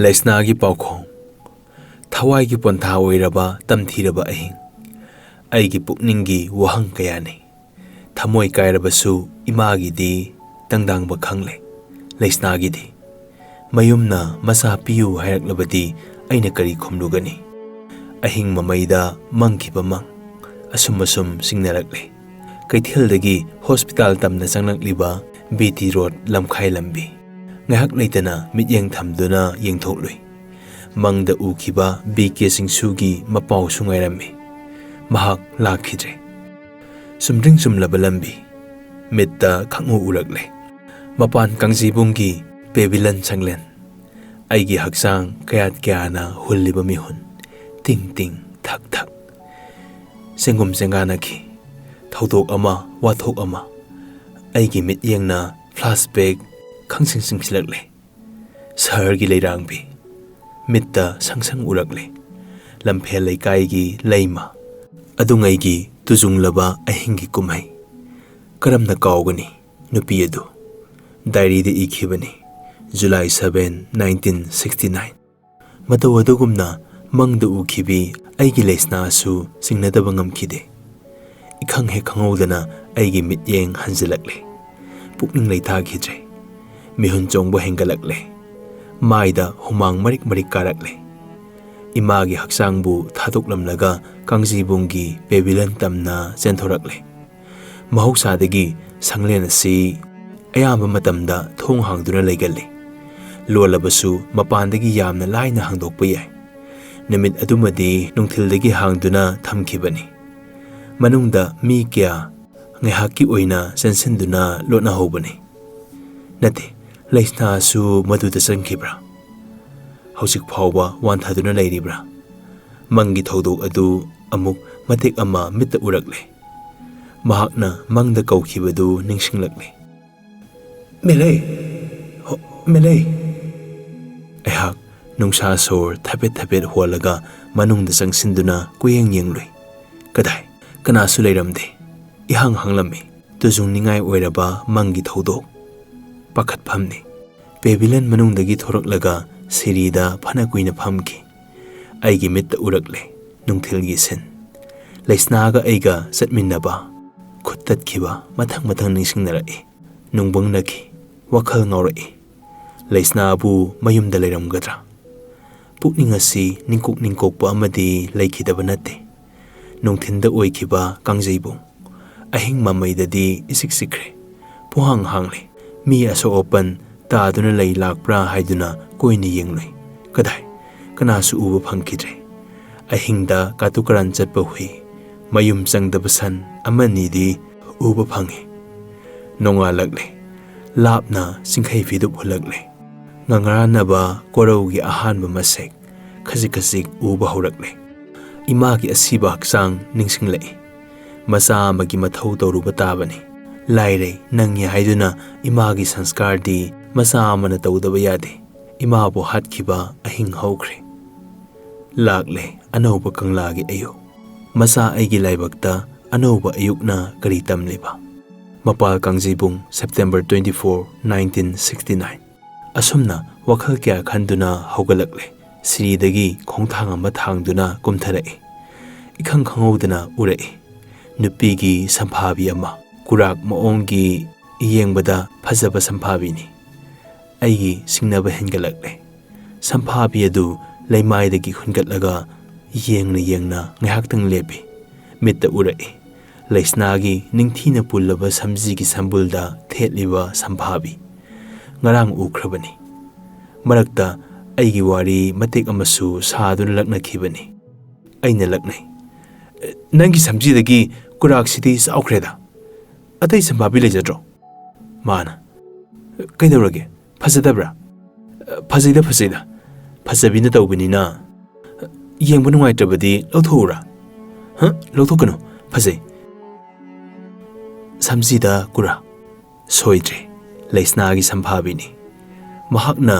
ꯂꯩꯁꯅꯥꯒꯤ ꯄꯥꯎꯈꯣꯡ ꯊꯋꯥꯏꯒꯤ ꯄꯣꯟꯊꯥ ꯑꯣꯏꯔꯕ ꯇꯝꯊꯤꯔꯕ ꯑꯍꯤꯡ ꯑꯩꯒꯤ ꯄꯨꯛꯅꯤꯡꯒꯤ ꯋꯥꯍꯪ ꯀꯌꯥꯅꯤ ꯊꯃꯣꯏ ꯀꯥꯏꯔꯕꯁꯨ ꯏꯃꯥꯒꯤꯗꯤ ꯇꯪꯗꯥꯡꯕ ꯈꯪꯂꯦ ꯂꯩꯁꯅꯥꯒꯤꯗꯤ ꯃꯌꯨꯝꯅ ꯃꯆꯥ ꯄꯤꯌꯨ ꯍꯥꯏꯔꯛꯂꯕꯗꯤ ꯑꯩꯅ ꯀꯔꯤ ꯈꯨꯝꯂꯨꯒꯅꯤ ꯑꯍꯤꯡ ꯃꯃꯩꯗ ꯃꯪꯈꯤꯕ ꯃꯪ ꯑꯁꯨꯝ ꯁꯤꯡꯅꯔꯛꯂꯦ ꯀꯩꯊꯦꯜꯗꯒꯤ ꯍꯣꯁꯄꯤꯇꯥꯜ ꯇꯝꯅ ꯆꯪꯂꯛꯂꯤꯕ BT ꯔꯣꯗ ꯂꯝꯈꯥꯏ ꯂꯝꯕꯤ ꯉꯥꯏꯍꯥꯛ ꯂꯩꯇꯅ ꯃꯤꯠꯌꯦꯡ ꯊꯝꯗꯨꯅ ꯌꯦꯡꯊꯣꯛꯂꯨꯏ ꯃꯪꯗ ꯎꯈꯤꯕ BK ꯆꯤꯡꯁꯨꯒꯤ ꯃꯄꯥꯎꯁꯨ ꯉꯥꯏꯔꯝꯃꯤ ꯃꯍꯥꯛ ꯂꯥꯛꯈꯤꯗ꯭ꯔꯦ ꯁꯨꯝꯗ꯭ꯔꯤꯡ ꯁꯨꯝꯂꯕ ꯂꯝꯕꯤ ꯃꯤꯠꯇ ꯈꯪꯎ ꯎꯔꯛꯂꯦ ꯃꯄꯥꯟ ꯀꯥꯡꯖꯩꯕꯨꯡꯒꯤ ꯄꯦꯕꯤꯂꯟ ꯁꯪꯂꯦꯟ ꯑꯩꯒꯤ ꯍꯛꯆꯥꯡ ꯀꯌꯥꯠ ꯀꯌꯥꯅ ꯍꯨꯜꯂꯤꯕ ꯃꯤꯍꯨꯟ ꯇꯤꯡ ꯇꯤꯡ ꯊꯛ ꯊꯛ ꯆꯦꯡꯒꯨꯝ ꯆꯦꯡꯒꯥꯅꯈꯤ ꯊꯧꯗꯣꯛ ꯑꯃ ꯋꯥꯊꯣꯛ ꯑꯃ ꯑꯩꯒꯤ ꯃꯤꯠꯌꯦꯡꯅ ꯐ꯭ꯂꯥꯁꯕꯦꯛ ꯈꯪꯁꯤꯡ ꯆꯤꯡꯁꯤꯜꯂꯛꯂꯦ ꯁꯍꯔꯒꯤ ꯂꯩꯔꯥꯡꯕꯤ ꯃꯤꯠꯇ ꯁꯪꯁꯪ ꯎꯔꯛꯂꯦ ꯂꯝꯐꯦꯜ ꯂꯩꯀꯥꯏꯒꯤ ꯂꯩꯃ ꯑꯗꯨꯉꯩꯒꯤ ꯇꯨꯖꯨꯡꯂꯕ ꯑꯍꯤꯡꯒꯤ ꯀꯨꯝꯍꯩ ꯀꯔꯝꯅ ꯀꯥꯎꯒꯅꯤ ꯅꯨꯄꯤ ꯑꯗꯨ ꯗꯥꯏꯔꯤꯗ ꯏꯈꯤꯕꯅꯤ ꯖꯨꯂꯥꯏ 7, 1969 ꯃꯇꯧ ꯑꯗꯨꯒꯨꯝꯅ ꯃꯪꯗ ꯎꯈꯤꯕꯤ ꯑꯩꯒꯤ ꯂꯩꯁꯅꯥꯁꯨ ꯆꯤꯡꯅꯗꯕ ꯉꯝꯈꯤꯗꯦ इखंग हे खंगौदना अैगी मित्येंग हंजिलकले पुकनिंग लैथाखिद्रे मिहुन चोंगबो हेंगलकले माइदा हुमांग मरिक मरिक कारकले इमागी हक्सांगबु थादोकलमलगा कांगजीबुंगी पेबिलन तमना चेंथोरकले महौसादगी संगलेन असि अयाम्ब मतमदा थोंग हांगदुना लैगल्ले लोलबसु मपानदगी यामना लाइना हांगदोकपा याय निमित अदुमदी नुंथिलदगी हांगदुना थमखिबनी मनुंगदा मी क्या ngahaki oina sensinduna lotna hobani nate leisnasu maduda sankhibra hausik phawba wanthaduna leiribra mangi thodok adu amuk matek ama mitta urakle mahakna mangda kaukhibadu ningsinglakle mele ehak nungsa sor thapet holaga manungda sangsinduna kuyeng yengloi kadai Kanasu लेरमदे इहांग हांगलम्मी Tunjung निंगाई ओइरबा मंगी थौदोक पाखत फमने पेबिलन मनुंगदगी थोरकलगा सिरीदा फना कुइना फमकी अैगी मित्त उरकले नुंगथिलगी सिन लेस्नागा अैगा चटमिन्नबा खुत्ततखिबा मथंग मथंग निंसिंगनरई नुंगबंगनखि वखल ngौरई लेस्नाबु मयुमदा लेरमगद्रा पुकनिंग असि निंकोक निंकोकपा अमदि लैखिदबा नते नोंथिंदा ओइखिबा कांगजैबुंग अहिंग ममैददी इसिक सिक्रे पुहांग हांगले मी असो open तादुना लै लाकप्रा हाइदुना कोइनि येंगलै कदाय कनासु उबा फंखिद्रे अहिंगदा कातुकरान चटपा हुई मयुम चंगदबा सन अमनिदी उबा fungi नोंगालकले लापना सिंखै फिदुप हुलकले ngangranaba koraugi ahanba masek khajik uba haurakle इमा की असीबा हक्सांग निंगसिंगलई मचा अमगी मथौ तौरुबा ताबनी लाइरे नंगि हाइदुना इमा की संस्कार दी मचा अमना तौदबा यादे इमा बो हातखिबा अहिंग हौख्रे लाकले अनौबा कंगलागी अयु मचा अैगी लाइबक्ता अनौबा अयुकना करी तमलेबा मपाल कांगजीबुंग सेप्टेम्बर 24, 1969 असुमना वखल क्या खंदुना हौगलकले सिरीदगी खोंथांग अमा थांगदुना कुमथरई इखंग खंगौदना उरई नुपीगी संभाबी अमा कुराक मओंगी येंगबदा फजबा संभाबीनी अैगी सिंगनबा हेंगलकले संभाबी अदु लैमाइदगी हुनगतलगा येंगना ngahaktang lepi mitta urai leisnagi ningthina pullaba samjigi sambulda thetliba संभाबी ngarang ukhrabani marakta अैगी वारी मतेक अमसु सादुन लक्नखिबनी अैना लक्नै नंगी समजीदगी कुराकसिदी साउख्रेदा अतै संभाबी लेजद्रो माना कैदौरगे फजदब्रा फजैदा फजबिना तौबनिना येंबा नुंगाइत्रबदी लौथौरा लौथोकनो फजै समजीदा कुरा सोइद्रे लेस्नागी संभाबीनी महाकना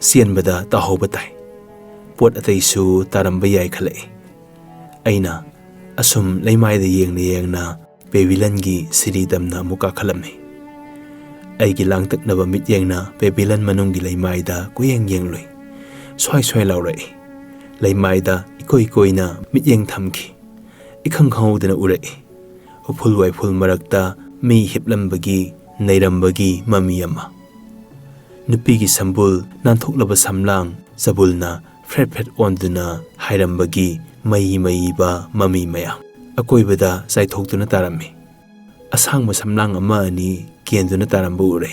सियनबदा ताहौबताई पोट अतैसु तारंबा याय खलई अैना असुम लैमाइदा येंगना पेबिलनगी सिरीदमना मुका खलमने अैगी लांगतकनबा मित्येंगना पेबिलन मनुंगी लैमाइदा कुयेंग येंगलोई swai swai laurai leimaida ikoi koina mityeng thamki ikhang khangudana urai uful waiful marakta mi hiplambagi nairambagi mami ama nupigi sambul nanthoklaba samlang sabulna fret fret onduna hairambagi mai ba mami maya akoibada saithokduna tarami asangma samlang ama ani kienduna tarambu ure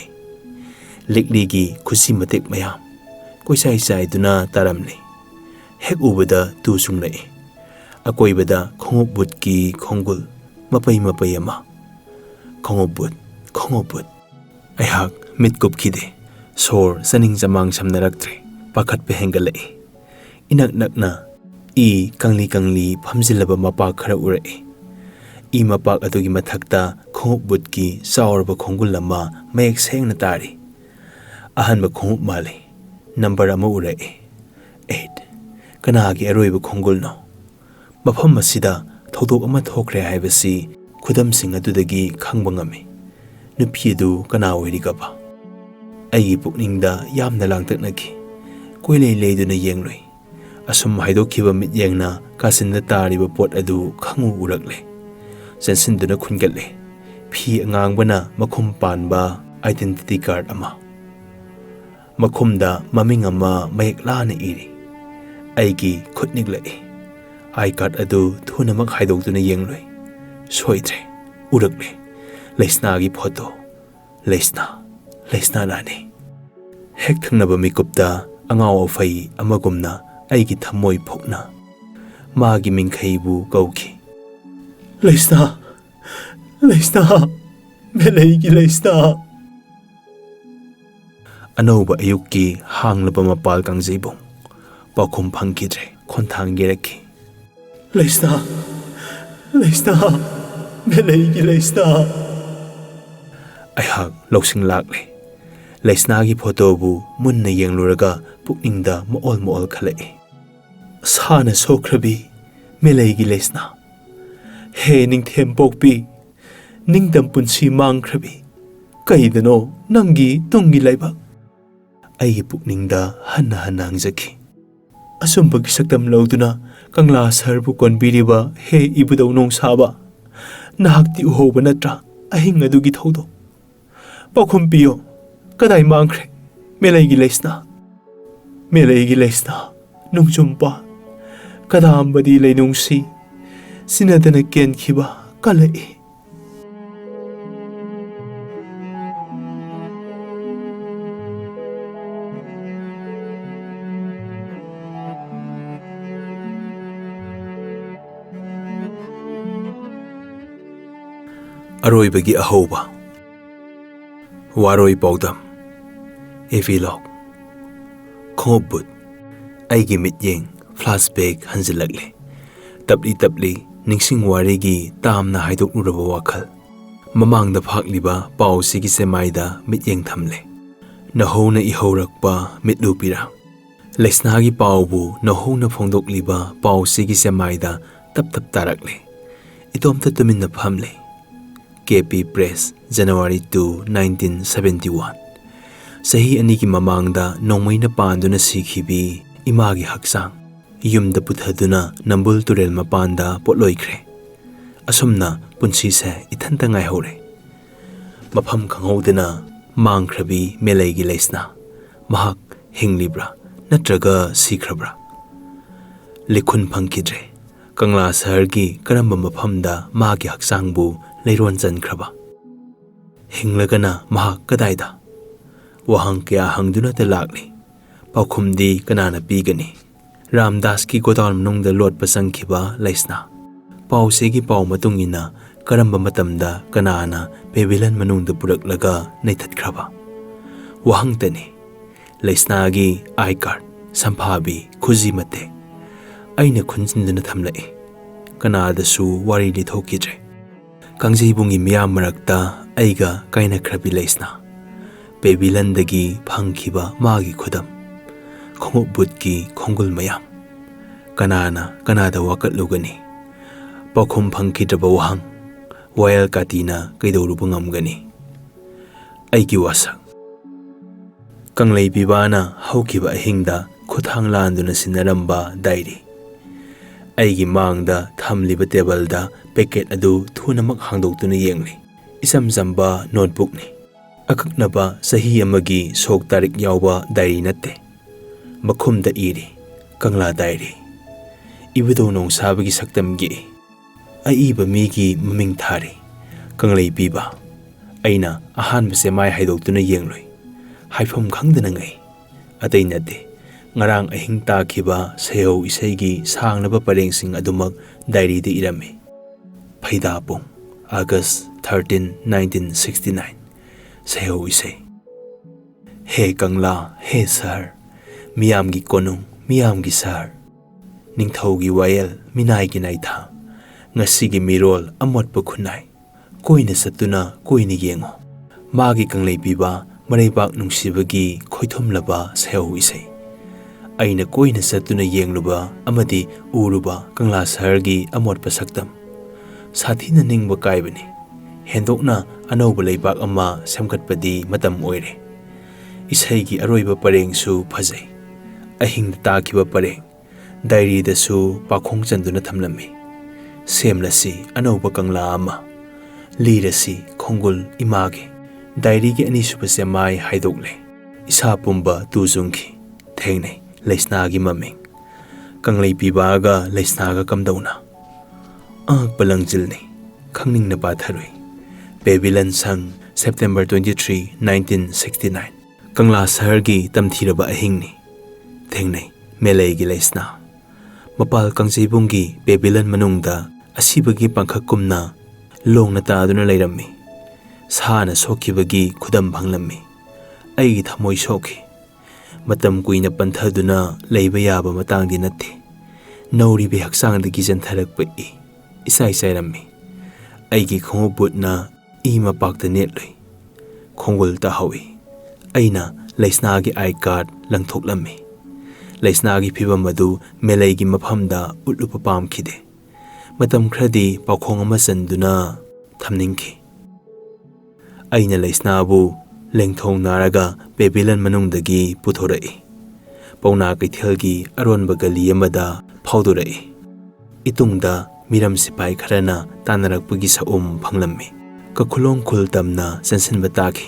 likligi khusi matek mayam koisai sai duna taramni hek ubada tu sunglai akoibada khongobut ki khongul mapai ama khongobut ayhak mitkup khide sor saning jamang samnaraktre pakhat pe hengalai inak nakna I kangli phamjilaba mapa khara urai I mapak adugi mathakta khongobut ki saurba khongul lama mayek sengna tari ahanba khongob male number ama urai 8 kanagi aroiba khongul no mafam masida thodok ama thokre haibasi khudam sing adudagi khangba ngami nupidu kana oirigaba ai pukningda yamna langtaknaki koilei leiduna yengloi asum haidokhiba mityengna kasinda tariba pot adu khangu urakle sensinduna khungatle phi angangbana makhum panba identity card ama makhumda maming ama mayeklana iri aigi khutniglai I card adu thuna mak haidokduna yengloi soitre urakle leisna gi photo leisna nani hek thangnaba mikupta angaw fai amagumna aigi thamoi phokna magi mingkhaibu kauki leisna meleigi leisna anoba ayukki hanglaba mapal kangjibong pakhum phangkidre khonthang geraki leisna meleigi leisna ayhak loksing lakle leisna gi photo bu munna yengluraga pukningda mool khalai sana sokrabi meleigi leisna he ningthem pokpi ningdam punsi mangkhrabi kaidano nangi tungi laiba ai pukningda hanna hanangjaki asumbagi saktam loduna kangla sarbu konbiriba he ibudau nong saba nahakti uhoba natra ahing adugi thodo pakhum piyo kadai mangkhre meleigi leisna nungchumpa kadambadi leinungsi sinadana kenkhiba kalai aroibagi ahoba waroi paudam evilog khobut aigi mityeng flashback hanjilakle tapli ningsing warigi tamna haidok uraba wakhal mamangda phakliba pau sigi semaida mityeng thamle nahona ihaurakpa mitlupira leisna gi paubu nahona phongdokliba pau sigi semaida tap tarakle itomta tuminna phamle KP Press January 2, 1971 Sahi aniki mamangda nongmaina panduna sikhibi imagi haksang yumda puthaduna nambul turel mapanda potloikre asumna punsi se ithanta ngai hore mafam khanghodena mangkhrabi meleigi leisna mahak hinglibra natraga sikrabra likhun phangkidre kangla sahargi karamba mafamda magi haksangbu leiron jankraba hinglagana mahak kadaida wahang kya hangduna te lakli paukhumdi kanana pigani Ramdas ki godawn nungda lot pasangkhiba leisna pausegi pau matungina karamba matamda kanana Babylon manungda puraklaga naithatkraba wahangtani leisna gi I-card samphabi khuji mate aina khunjindana thamlai kanadasu wari lithokidre kangjibungi miyam marakta aiga kaina khrabi leisna Babylon dagi phangkhiba magi khudam khongobut ki khongul mayam kanada wakatlugani pakhum phangkhidraba wahang wayal katina kaidoruba ngamgani aigi wasak kanglei bibana haukiba ahingda खुथांग लांदुना सिनरंबा diary अैगी मांगदा थमलिबा टेबलदा packet अदु थुनमक हांदोक्तुना येंगली इसम जंबा नोटबुकनी अककनबा सही अमगी सोक तारिक यावबा डायरी नत्ते मखुमदा इरी कंगला डायरी इबदो नोंसाबगी सक्तमगी अईबा मीगी ममिंग थारी कंगलई पीबा अैना अहानबसे माय हाइदोक्तुना येंगलोय हाइफम खंगदना ngei अतै नते ngarang ahing takiba sayo isaigi sangnaba parengsing adumak diary de irame phaidapong August 13 1969 sayo isai he kangla he sar miyam gi konung miyam gi sar ningthau gi wayel minai gi naitha ngasi gi mirol amot pa khunai koina satuna koini yengo magi kanglei piba mareibak nungsibagi khoithumlaba sayo isai aina koina satuna yengluba amadi uruba kangla sahargi amot pasaktam sathina ningba kaibani hendokna anoba leibak ama samkatpadi matam oire isai gi aroiba pareng su phajai ahing takiba pareng diary da su pakhong chanduna thamlami semlasi anoba kangla ama lirasi khongul image diary gi ani suba semai haidokle isa pumba tuzungki thengnei Leisnagi maming kanglei pibaga leisnaga kamdauna palangjilni khangning na patharui Babylon sang September 23 1969 kangla sahargi tamthiraba ahingni thengnei melei gi leisna mapal kangjeibunggi Babylon manungda asibagi pangkhakumna longna taaduna leirammi sana sokibagi khudam phanglammi aigi thamoi sokhi matam kuina panthaduna leiba yaba matangdi natte nauri be haksang de gijan tharak pa isai sairammi aigi khobutna ima pakta netloi khongul ta hawi aina leisna gi I card langthoklammi leisna gi phibam madu melei gi maphamda utlupa pam khide matam khradi pakhong ama sanduna thamningki aina leisna bu lengthong naraga Babylon manungdagi puthorai pauna kaithelgi aronba gali amada phaudurai itungda miram sipai kharana tanarakpagi saum phanglammi kakhulong khultamna sansinba taki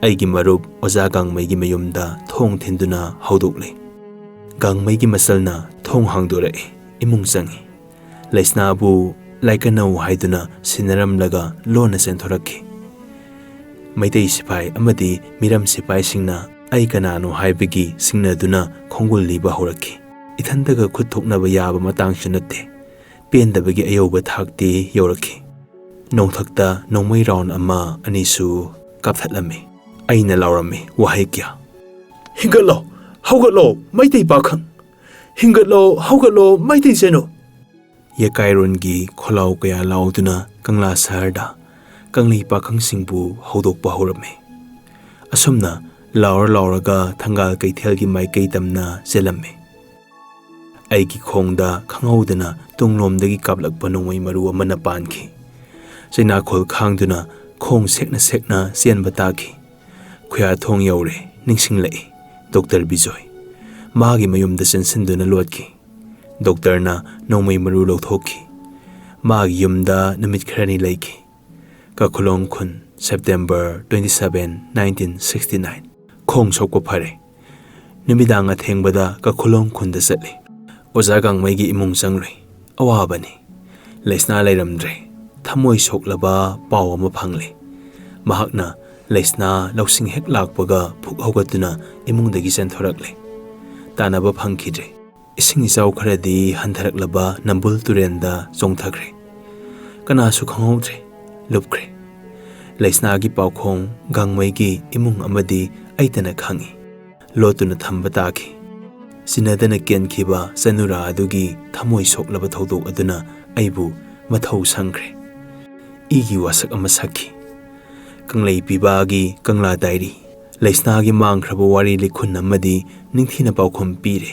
aigi marup oja gangmai gi mayumda thong thinduna haudokle gangmai gi masalna thong hangdurai imung changi leisna bu laikanau haiduna sinaram laga lona senthorakki Maitei sipai amadi miram sipai singna ai kanano haibagi singna duna khongul liba horaki ithandaga khuthoknaba yaba matang chunate pendabagi ayoba thakti yoraki nongthakta nongmai round ama anisu kapthatlami aina laurami wahai kya hingatlo haugatlo maitei pakhang hingatlo haugatlo maitei seno yakairon gi kholau kaya lauduna kangla sarda kanglei pakhang singbu hodokpa horame asumna lauraga thangal kaithel gi maikei tamna zelamme aigi khongda khanghaudana tunglomdagi kaplakpa nongmai maru amana panki chaina khol khangduna khong sekna sianba taki khuya thong yaure ningsinglei Dr. Bijoy magi mayumda sensinduna lotki doctor na nongmai maru lothokki magi yumda namit khrani leiki Kakulong Khun September 27 1969 khong sokko phare numidang athengbada Kakulong Khun da satli oja gangmai gi imung changloi awabani leisna leiramdre thamoi soklaba pawama phangle mahakna leisna lausing hek lakpaga phuk hogatuna imungdagi senthorakle tanaba phangkhidre ising isau kharadi hantharaklaba nambul turenda chongthakre kana su khangautre lupkre leisna gi paukhong gangmai gi imung amadi aitana khangi lotuna thamba taki sinadana kenkhiba sanura adugi thamoi soklaba thodok aduna aibu mathau sangre igi wasak ama sakhi kanglei piba gi kangla diary leisna gi mangkhraba wari likhun amadi ningthina paukhom pire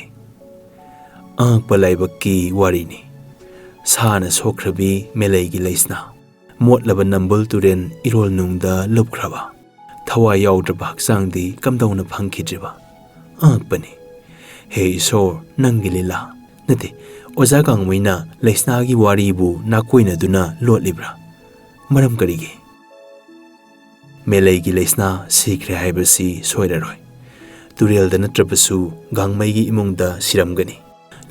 palaiba ki wari ni sana sokrabi melei gi leisna mot laba nambul turen irol nungda lupkraba thawa yaudra baksangdi kamdauna phangkhidriba pani हे ईश्वर नंगी लीला नते ओजा कांगमैना लैस्नागी वारीबु नाकोइनदुना लोटलिब्रा मरम करिगे मेलैगी लैस्ना सिख्रे हाइबसी सोइररोय तुरेलदा नत्रबसु गांगमैगी इमुंगदा सिरमगनी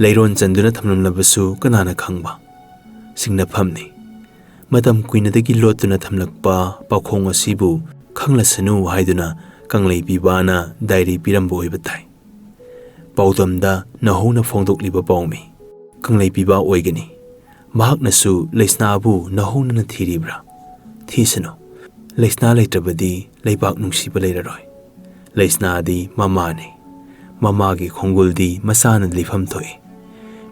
लैरोन चंदुना थमलमलबसु कनाना खंगबा सिंगनाफमनी मतम कुइनदगी लोटुना थमलकपा पाखोंग असिबु खंगलसनु हाइदुना कंगलै पिबाना diary पिरम्बो ओइबताई पाउदमदा नहौना फोंदोकलिबा पाउमी कंगलै पिबा ओइगनी महाकनसु लैस्नाबु नहौना थीरिब्रा थीसनो लैस्ना लैत्रबदी लैबाक नुंसिबा लैररोय लैस्नादी Mamane ममागी खोंगुलदी मसाना लिफम थोई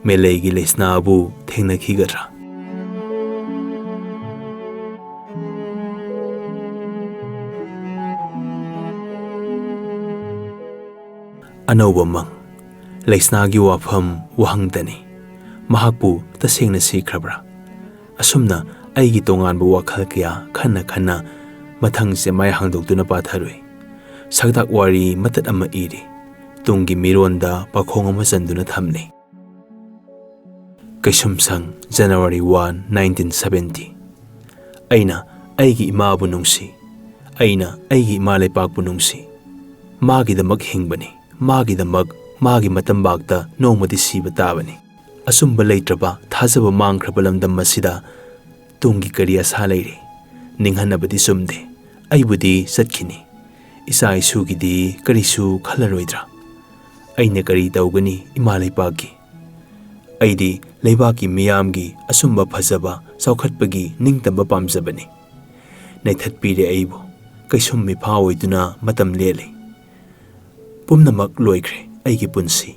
मेलैगी लैस्नाबु थेंगनखिगद्रा अनौबा मंग लैस्नागी वाफम वहंगदनी महाकपु तसेंगना सिख्रब्रा असुमना अैगी तोंगानबा वाखल कया खन्ना खन्ना मथंग से my हांदोक्तुना पाथरुई सगदाक वारी मतत अमा इरी तुंगी मिरोंदा पाखोंग अमा चंदुना थमनी कैसुमसंग जनवरी 1 1970 अैना अैगी इमाबु नुंसी अैना अैगी इमा लेपाकबु नुंसी मागिदमक हिंगबनी मागिदमक मागी मतंबागता नोंमदि सीबा ताबनी असुंबा लैत्रबा थाजबा मांगख्रबा लमदम मसिदा तुंगी करी आशा लैरे निंगहनबदि सुमदे अैबुदि चटखिनी इसा इसुगिदि करिसु खलरोइद्रा अैना करी तौगनी इमा लैपाकी अैदि लैबाकी मियामगी असुंबा फजबा चौखटपगी निंगतंबा पामजबनी नैथतपीरे अैबु कैसुम मिफा ओइदुना मतम लेले पुमनमक लोइख्रे अैगी पुंसी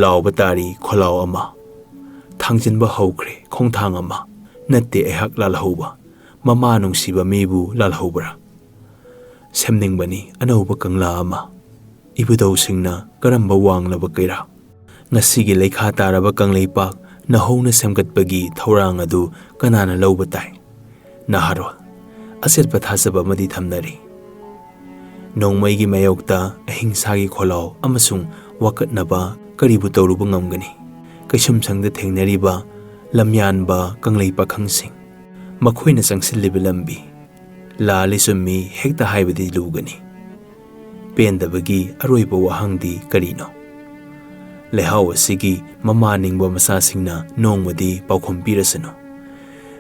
लाउबा तारी खोलाव अमा थांजिनबा हौख्रे खोंथांग अमा नत्ते ऐहक लालहौबा ममा नुंसिबा मीबु लालहौबरा सेमनिंगबनी अनौबा कंगला अमा इबुदौसिंगना करम्बा वांगलबा कैरा ngasiगी लेखा तारबा कंगलैपाक नहौना सेमगतपगी थौरांग अदु कनाना लौबा ताई नाहारोल असेटपा थाजबा मदि थमनरी नोंमैगी मायोक्ता अहिंसागी खोलाव अमसुंग वाकटनबा करीबु तौरुबा ngamgani कैसुमसंगदा थेंगनरिबा लमयानबा कंगलै पाखंगसिंग मखोइना चंगसिल्लिबा लंबी लालिसुमी हेक्ता हाइबदि लुगनी पेंदबगी अरोइबा वाहंगदी करिनो लेहाव असिगी ममा निंगबा मसासिंगना नोंमदि पाउखोम पिरसनो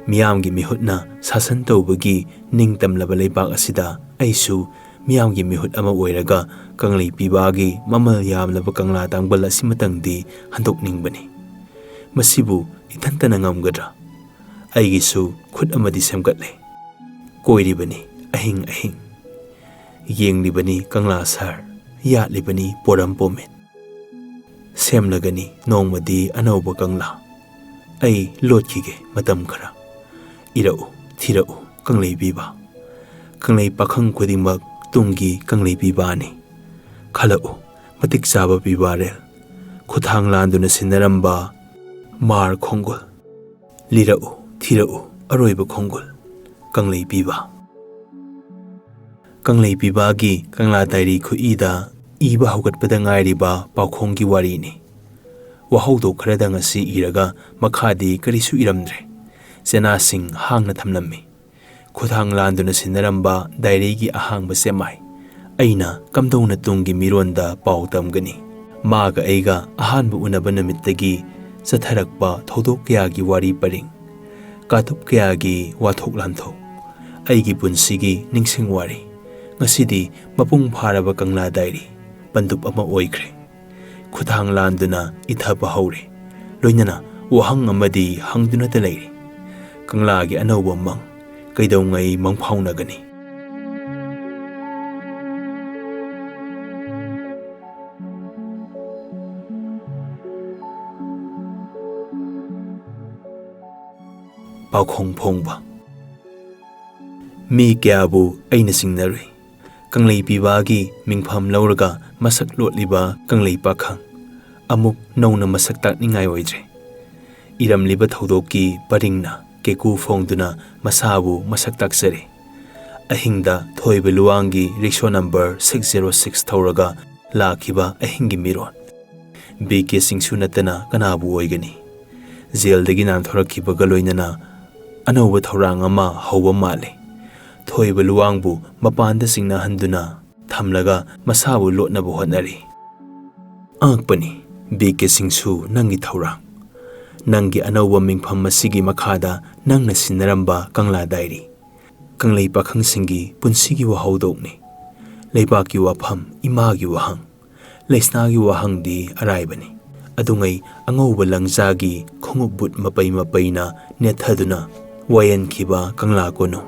मियामगी मिहुतना सासन तौबगी निंगतमलबा लैबाक असिदा अैसु मियामगी मिहुत अमा ओइरगा कंगलै पिबागी ममल यामलबा कंगला तांगबल असिमतंगदी हंदोकनिंगबनी मसिबु इथंतना ngamgadra अैगिसु खुद अमदि सेमगतले कोइरिबनी अहिंग अहिंग येंगलिबनी कंगला सर यातलिबनी पोरम पोमेट सेमलगनी नोंमदि अनौबा कंगला अै लोटखिगे मतम खरा इरउ थिरउ कंगलै बिबा कंगलै पाखंग खुदिमक तुंगी कंगलै बिबानी खलउ मतिक चाबा बिबारेल खुथांग लांदुना सिनरंबा मार खोंगुल लिरउ थिरउ अरोइबा खोंगुल कंगलै बिबा कंगलै बिबागी कंगला डायरी खुईदा इबा हौगतपदा ngairiba पाखोंगी वारीनी वहौदो खरदा ngasi iraga makhadi karisu iramdre सेनासिंग हांगना थमलम्मी खुथांग लांदुना सिनरंबा डायरीगी अहांगबा सेमाई अैना कमदौना तुंगी मिरोंदा पाउ तमगनी मागा अैगा अहानबा उनबा नमित्तगी चथरकपा थौदोक कयागी वारी परिंग कातुप कयागी वाथोक लांथोक अैगी पुंसिगी निंगसिंग वारी ngасidi mapung pharaba kangla dairi pandup ama oikhre खुथांग लांदुना इथाबा हौरे लोइनना वहंग अमदि हंगदुना त लैरि कंगलागी अनौबा मंग कैदौंगै मंगफाउनगनी पाखोंग फोंगबा मी क्याबु ऐना सिंगनरुई कंगलै पिबागी मिंगफम लौरगा मसक लोटलिबा कंगलै पाखंग अमुक नौना मसक ताकनिंगाय ओइद्रे इरमलिबा थौदोकी परिंगना केकु फोंगदुना मसाबु मसक ताकसरे अहिंगदा थोइबा लुवांगी रिक्शो नंबर 606 थौरगा लाखिबा अहिंगी मिरोन BK Singsu natana kanabu oigani Zeldagi nanthoraki loinana anauba thorang ama hauba male thoiba luwangbu mapanda singna handuna thamlaga masabu lotnabu hotnari angpani BK Singsu nangi thorang nangi anauba mingpham masigi makhada nangna sinaramba Kangla Diary Kanglei pakhang singi punsigi wahaudokni leibaki wafam imagi wahang leisnagi wahang di araibani adungai angauba langjagi khongubut mapai na nethaduna wayan kiba Kangla kono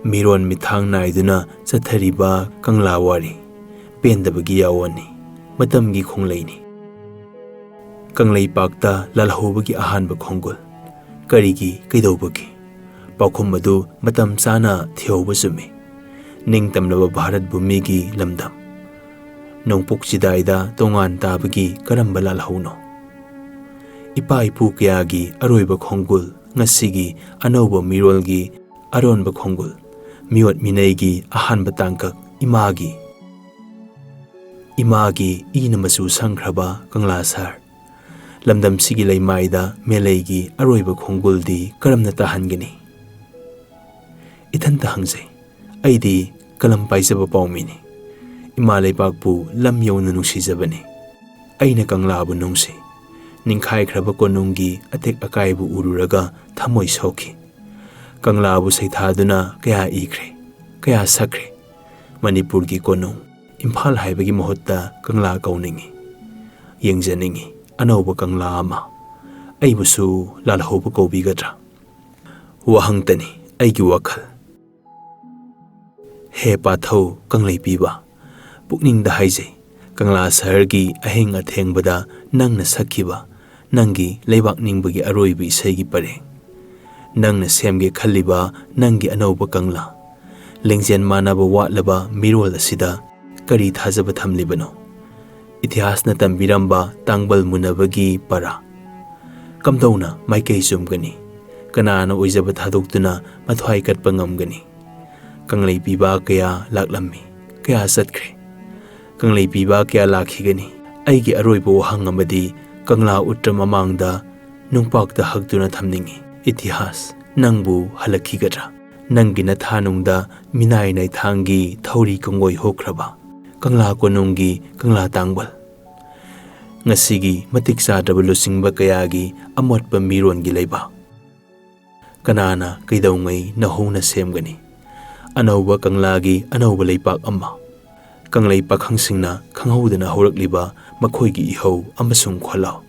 miron mithang naiduna chathariba Kangla wari pendabagi yawani matamgi khongleini Kanglei pakta lalhobagi ahanba khongul karigi kaidobagi paukhum madu matam chana thioba sumi ningtamlaba Bharat Bhumigi lamdam nongpok chidaida tongan tabagi karamba lalhauno ipa ipu kayagi aroiba khongul ngasigi anauba mirolgi aronba khongul miot minaigi ahanba tangkak imagi ina masu sangkraba Kangla Sar lamdam sigi leimaida meleigi aroiba khongul di karamna tahangani ithanta hangjai aidi kalam paisaba paumini ima leibakbu lam yawna nungsijabani aina Kangla bu nungsi ningkhai khraba konunggi atek akaibu ururaga thamoi sauki Kangla bu saithaduna kaya ikre kaya sakre Manipur gi konung Imphal haibagi mohutta Kangla kauningi yengjaningi anauba Kangla ama aibusu lalhobu kaubigadra wahangtani aigi wakhal he pathau Kanglei piba pukning da haijai Kangla Sahargi aheng athengbada nangna sakhiba nangi leibak ningbagi aroibi isaigi pareng nangna semge khalliba nangi anauba Kangla lengjen manaba watlaba mirol asida kari thajaba thamlibano itihasna tambiramba tangbal munabagi para kamdawna maikei jumgani kanana oijaba thadoktuna mathwai katpa ngamgani Kanglei piba kaya laklammi kaya satkre Kanglei piba kaya lakhigani aigi aroiba wahang amadi Kangla utra mamangda nungpakta hagtuna thamningi itihas nangbu halakhigadra nangi nathanungda minai nai thangi thauri kangoi hokraba Kangla konunggi Kangla tangbal ngasigi matik sadraba lusingba kayagi amotpa mirongi leiba kanana kaidawngai nahona semgani anauba Kanglagi anauba leipak amma Kanglei pakhangsingna khanghaudana horakliba makhoigi ihau amasung khwalau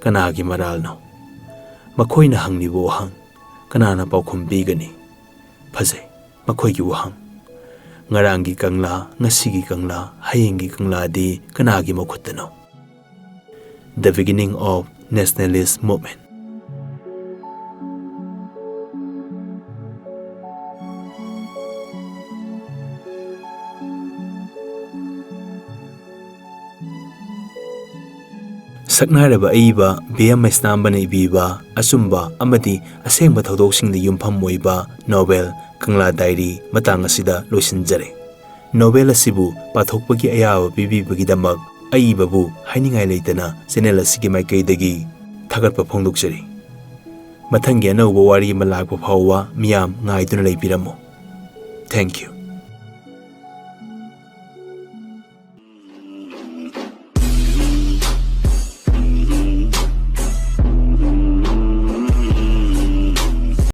kanagi maralno makhoina hangliba wahang kanana paukhum bigani phajai makhoigi wahang ngarangi Kangla ngasigi Kangla hayengi Kangla di kanagi makhuttano the beginning of nationalist movement saknaraba aiba BMS nambana ibiba asumba amadi asengba thodoksinda yumpham moiba novel Kangla Diary matang asida loisinjare novel asibu pathokpagi ayawa bibibagi damak aibabu hainingai leitana channel asigi maikaidagi thagatpa phongdokjari mathangi anauba wari malakpa phawwa miyam ngaiduna leibiramo thank you